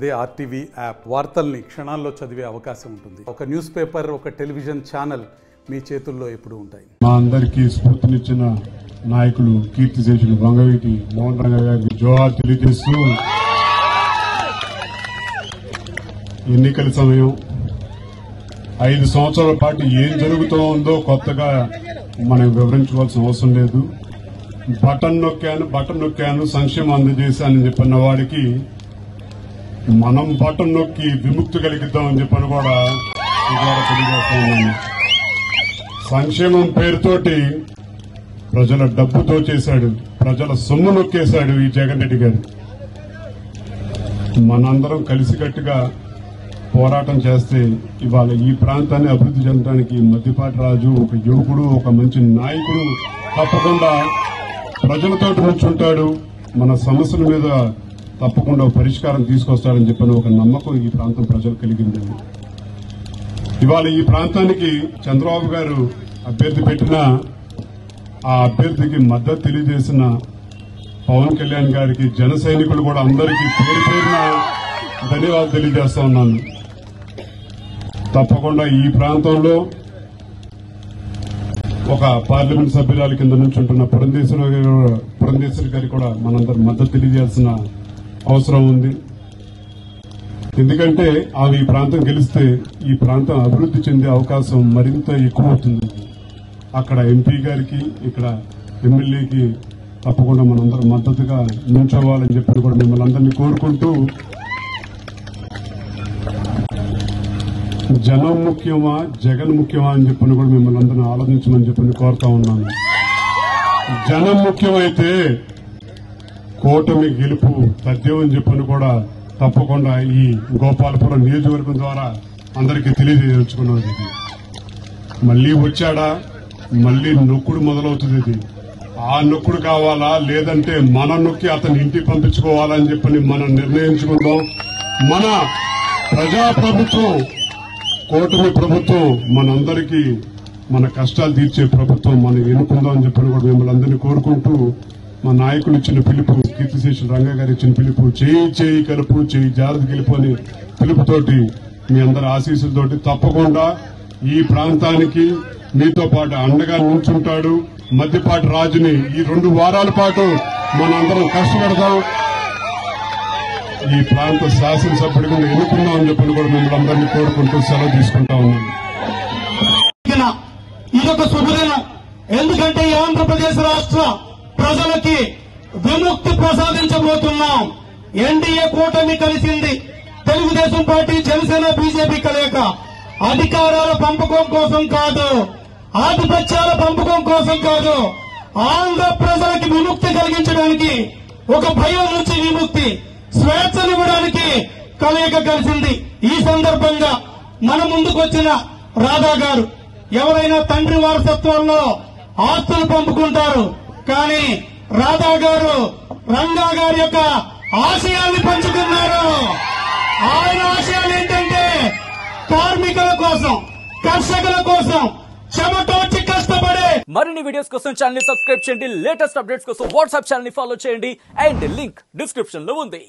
అదే RTV app వార్తల్ని క్షణాల్లో చదివే అవకాశం ఉంటుంది. ఒక న్యూస్ పేపర్, ఒక టెలివిజన్ ఛానల్ మీ చేతుల్లో ఎప్పుడూ ఉంటాయి. మా అందరికీ స్ఫూర్తినిచ్చిన నాయకులు కీర్తిశేషులు వంగవీటి మోహన్ రంగ గారికి జోహార్ తెలియజేస్తూ, ఎన్నికల సమయం 5 సంవత్సరాల పాటు ఏం జరుగుతోందో కొత్తగా మనం వివరించుకోవాల్సిన అవసరం లేదు. బటన్ నొక్కాను సంక్షేమం అందజేశానని చెప్పిన వాడికి మనం బటన్ నొక్కి విముక్తి కలిగిద్దామని చెప్పని కూడా తెలియజేస్తున్నాను. సంక్షేమం పేరుతోటి ప్రజల డబ్బుతో చేశాడు, ప్రజల సొమ్ము నొక్కేశాడు ఈ జగన్ రెడ్డి గారు. మనందరం కలిసికట్టుగా పోరాటం చేస్తే ఇవాళ ఈ ప్రాంతాన్ని అభివృద్ధి చెందడానికి మద్దిపాటి రాజు ఒక యువకుడు, ఒక మంచి నాయకుడు తప్పకుండా ప్రజలతో కూర్చుంటాడు, మన సమస్యల మీద తప్పకుండా పరిష్కారం తీసుకొస్తాడని చెప్పిన ఒక నమ్మకం ఈ ప్రాంతం ప్రజలు కలిగిందండి. ఇవాళ ఈ ప్రాంతానికి చంద్రబాబు గారు అభ్యర్థి పెట్టిన ఆ అభ్యర్థికి మద్దతు తెలియజేసిన పవన్ కళ్యాణ్ గారికి, జన సైనికులు కూడా అందరికీ పేరు పేరున ధన్యవాదాలు తెలియజేస్తా ఉన్నాను. తప్పకుండా ఈ ప్రాంతంలో ఒక పార్లమెంట్ సభ్యురాలి కింద నుంచి ఉంటున్న పురంధేశ్వరి గారికి కూడా మనందరం మద్దతు తెలియజేయాల్సిన అవసరం ఉంది. ఎందుకంటే ఆమె ఈ ప్రాంతం గెలిస్తే ఈ ప్రాంతం అభివృద్ధి చెందే అవకాశం మరింత ఎక్కువ అవుతుంది. అక్కడ ఎంపీ గారికి, ఇక్కడ ఎమ్మెల్యేకి తప్పకుండా మనందరం మద్దతుగా నిల్చోవాలని చెప్పి కూడా మిమ్మల్ని అందరినీ కోరుకుంటూ, జనం ముఖ్యమా జగన్ ముఖ్యమా అని చెప్పని కూడా మిమ్మల్ని అందరినీ ఆలోచించమని చెప్పని కోరుతా ఉన్నాను. జనం ముఖ్యమైతే కూటమి గెలుపు తథ్యమని చెప్పని కూడా తప్పకుండా ఈ గోపాలపురం నియోజకవర్గం ద్వారా అందరికీ తెలియజేయదలుచుకున్నది. మళ్లీ వచ్చాడా, మళ్లీ నొక్కుడు మొదలవుతుంది. ఇది ఆ నొక్కుడు కావాలా, లేదంటే మన నొక్కి అతని ఇంటికి పంపించుకోవాలని చెప్పని మనం నిర్ణయించుకుందాం. మన ప్రజాప్రభుత్వం, కూటమి ప్రభుత్వం మనందరికీ మన కష్టాలు తీర్చే ప్రభుత్వం మనం ఎన్నుకుందాం అని చెప్పని కూడా మిమ్మల్ని అందరినీ కోరుకుంటూ, మా నాయకులు ఇచ్చిన పిలుపు, కీర్తిశేషులు రంగ గారు ఇచ్చిన పిలుపు, చేయి కలుపు, చేయి జాగ్రత్త గెలుపు అని పిలుపుతోటి, మీ అందరి ఆశీస్సులతోటి తప్పకుండా ఈ ప్రాంతానికి మీతో పాటు అండగా నిల్చుంటాడు మద్దిపాటి రాజుని ఈ 2 వారాల పాటు మనందరం కష్టపడదాం. ఈ ప్రాంత శాసనసభ్యుడిగా ఎన్నుకుందాం అని చెప్పని కూడా మిమ్మల్ని అందరినీ కోరుకుంటూ సెలవు తీసుకుంటా ఉన్నాను. ఇదొక శుభదినం. ఎందుకంటే ఈ ఆంధ్రప్రదేశ్ రాష్ట్ర ప్రజలకి విముక్తి ప్రసాదించబోతున్నాం. ఎన్డీఏ కూటమి కలిసింది. తెలుగుదేశం పార్టీ, జనసేన, బీజేపీ కలయిక అధికారాల పంపకం కోసం కాదు, ఆధిపత్యాల పంపకం కోసం కాదు, ఆంధ్ర ప్రజలకి విముక్తి కలిగించడానికి, ఒక భయం నుంచి విముక్తి, స్వేచ్ఛనివ్వడానికి కలయిక కలిసింది. ఈ సందర్భంగా మన ముందుకొచ్చిన రాధా గారు, ఎవరైనా తండ్రి వారసత్వంలో ఆస్తులు పంపుకుంటారు, కానీ రాధా గారు రంగా గారి యొక్క ఆశయాల్ని పంచుకున్నారు. ఆయన ఆశయాలు ఏంటంటే కార్మికుల కోసం, కర్షకుల కోసం చెమటోడ్చి కష్టపడే. మరిన్ని వీడియోస్ కోసం ఛానల్ ని సబ్స్క్రైబ్ చేయండి. లేటెస్ట్ అప్డేట్స్ కోసం వాట్సాప్ ఛానల్ ని ఫాలో చేయండి. అండ్ లింక్ డిస్క్రిప్షన్ లో ఉంది.